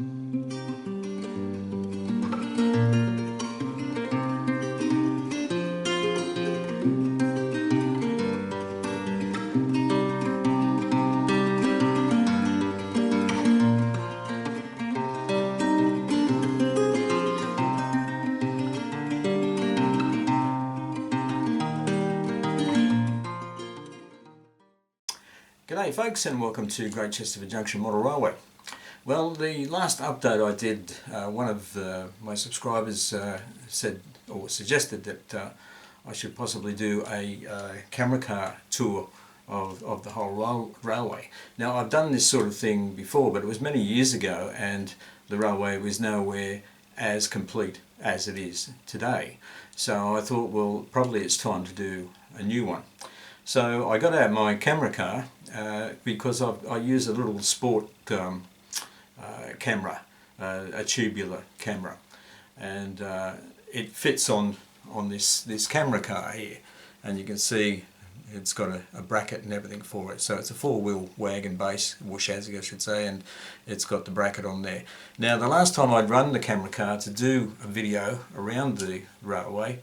G'day folks, and welcome to Great Chesterford Junction Model Railway. Well, the last update I did, one of my subscribers said or suggested that I should possibly do a camera car tour of the whole railway. Now, I've done this sort of thing before, but it was many years ago, and the railway was nowhere as complete as it is today. So I thought, well, probably it's time to do a new one. So I got out my camera car because I use a little sport camera, a tubular camera, and it fits on this camera car here, and you can see it's got a bracket and everything for it. So it's a four-wheel wagon base, or chassis I should say, and it's got the bracket on there. Now, the last time I'd run the camera car to do a video around the railway,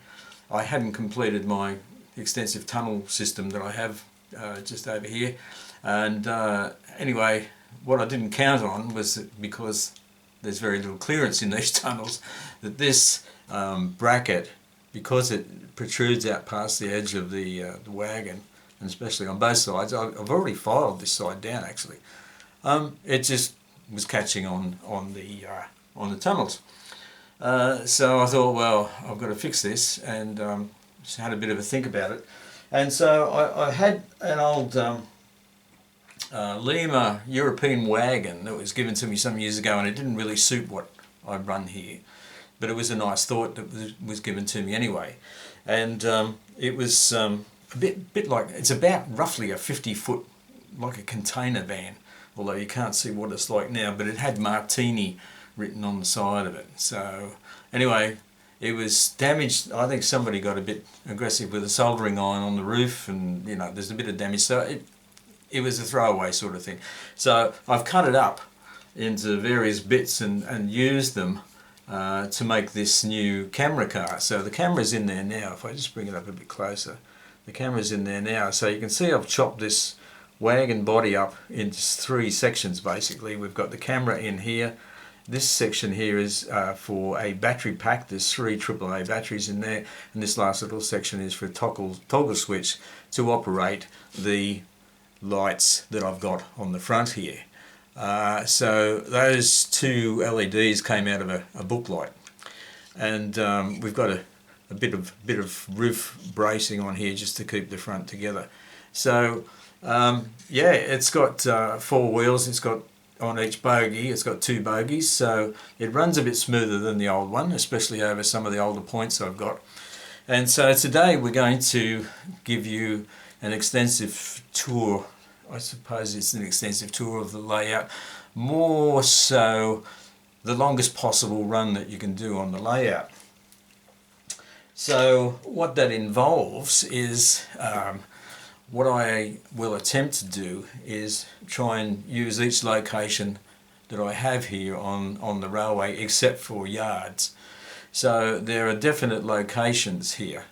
I hadn't completed my extensive tunnel system that I have just over here, and anyway, what I didn't count on was that, because there's very little clearance in these tunnels, that this bracket, because it protrudes out past the edge of the wagon, and especially on both sides, I've already filed this side down actually, it just was catching on the tunnels. So I thought, well, I've got to fix this, and just had a bit of a think about it. And so I had an old Lima European wagon that was given to me some years ago, and it didn't really suit what I run here, but it was a nice thought that was given to me anyway. And it was a bit like, it's about roughly a 50-foot, like a container van, although you can't see what it's like now, but it had Martini written on the side of it. So anyway, it was damaged. I think somebody got a bit aggressive with a soldering iron on the roof, and you know, there's a bit of damage. So it was a throwaway sort of thing. So I've cut it up into various bits and used them to make this new camera car. So the camera's in there now. If I just bring it up a bit closer, the camera's in there now. So you can see I've chopped this wagon body up into three sections basically. We've got the camera in here. This section here is for a battery pack. There's 3 AAA batteries in there, and this last little section is for a toggle switch to operate the lights that I've got on the front here. So those 2 LEDs came out of a book light, and we've got a bit of roof bracing on here just to keep the front together. So yeah, it's got 4 wheels. It's got, on each bogie, it's got 2 bogies, so it runs a bit smoother than the old one, especially over some of the older points I've got. And so today we're going to give you an extensive tour. I suppose it's an extensive tour of the layout, more so the longest possible run that you can do on the layout. So what that involves is, what I will attempt to do is try and use each location that I have here on the railway, except for yards. So there are definite locations here.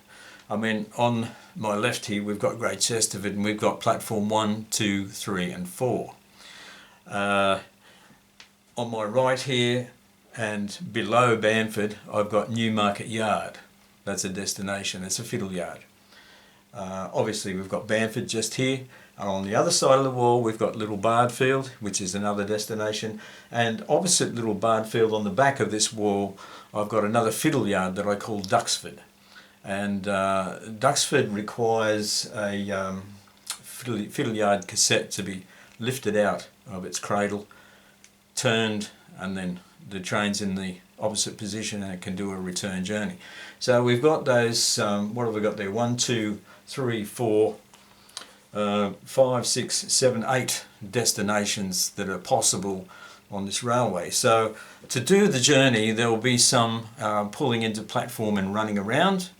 I mean, on my left here we've got Great Chesterford, and we've got platform 1, 2, 3 and 4. On my right here and below Bamford I've got Newmarket Yard. That's a destination, it's a fiddle yard. Obviously we've got Bamford just here, and on the other side of the wall we've got Little Bardfield, which is another destination, and opposite Little Bardfield on the back of this wall I've got another fiddle yard that I call Duxford. And Duxford requires a fiddle yard cassette to be lifted out of its cradle, turned, and then the train's in the opposite position and it can do a return journey. So we've got those, what have we got there? 1, 2, 3, 4, 5, 6, 7, 8 destinations that are possible on this railway. So to do the journey there will be some pulling into platform and running around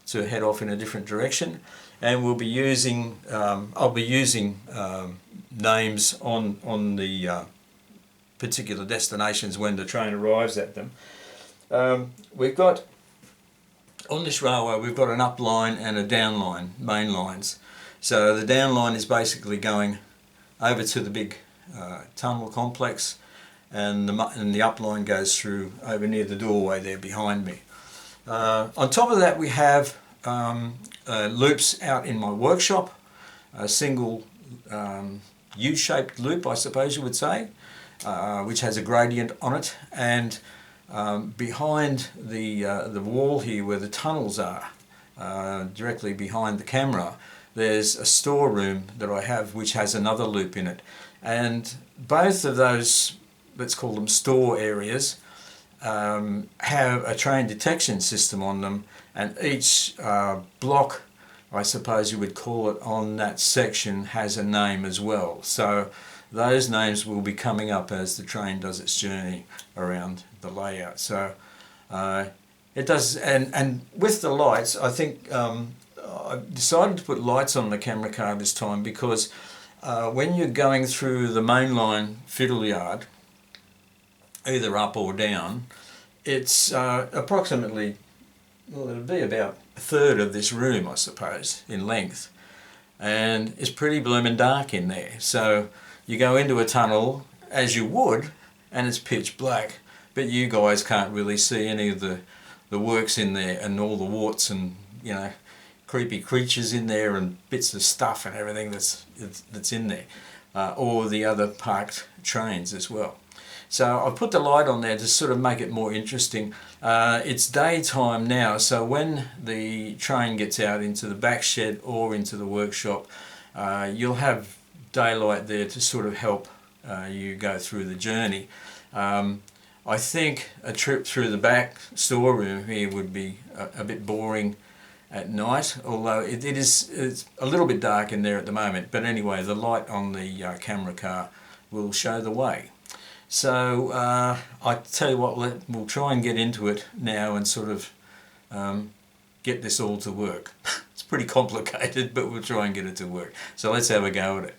to head off in a different direction, and we'll be using, I'll be using names on the particular destinations when the train arrives at them. We've got, on this railway, we've got an up line and a down line, main lines. So the down line is basically going over to the big tunnel complex, and the up line goes through over near the doorway there behind me. On top of that, we have loops out in my workshop, a single U-shaped loop, I suppose you would say, which has a gradient on it, and behind the wall here where the tunnels are, directly behind the camera, there's a storeroom that I have which has another loop in it, and both of those, let's call them store areas, have a train detection system on them, and each block, I suppose you would call it, on that section has a name as well. So those names will be coming up as the train does its journey around the layout. So it does, and with the lights, I think I decided to put lights on the camera car this time because when you're going through the mainline fiddle yard, either up or down, it's approximately, well, it'll be about a third of this room, I suppose, in length, and it's pretty blooming dark in there. So you go into a tunnel as you would, and it's pitch black, but you guys can't really see any of the works in there and all the warts and, you know, creepy creatures in there and bits of stuff and everything that's in there, or the other parked trains as well. So I've put the light on there to sort of make it more interesting. It's daytime now, so when the train gets out into the back shed or into the workshop, you'll have daylight there to sort of help you go through the journey. I think a trip through the back storeroom here would be a bit boring at night, although it's a little bit dark in there at the moment, but anyway, the light on the camera car will show the way. So I tell you what, we'll try and get into it now and sort of get this all to work. It's pretty complicated, but we'll try and get it to work. So let's have a go at it.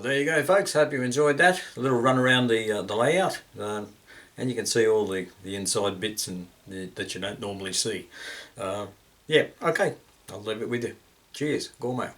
there you go, folks. Hope you enjoyed that. A little run around the layout, and you can see all the inside bits and that you don't normally see. Yeah, okay. I'll leave it with you. Cheers, gourmet.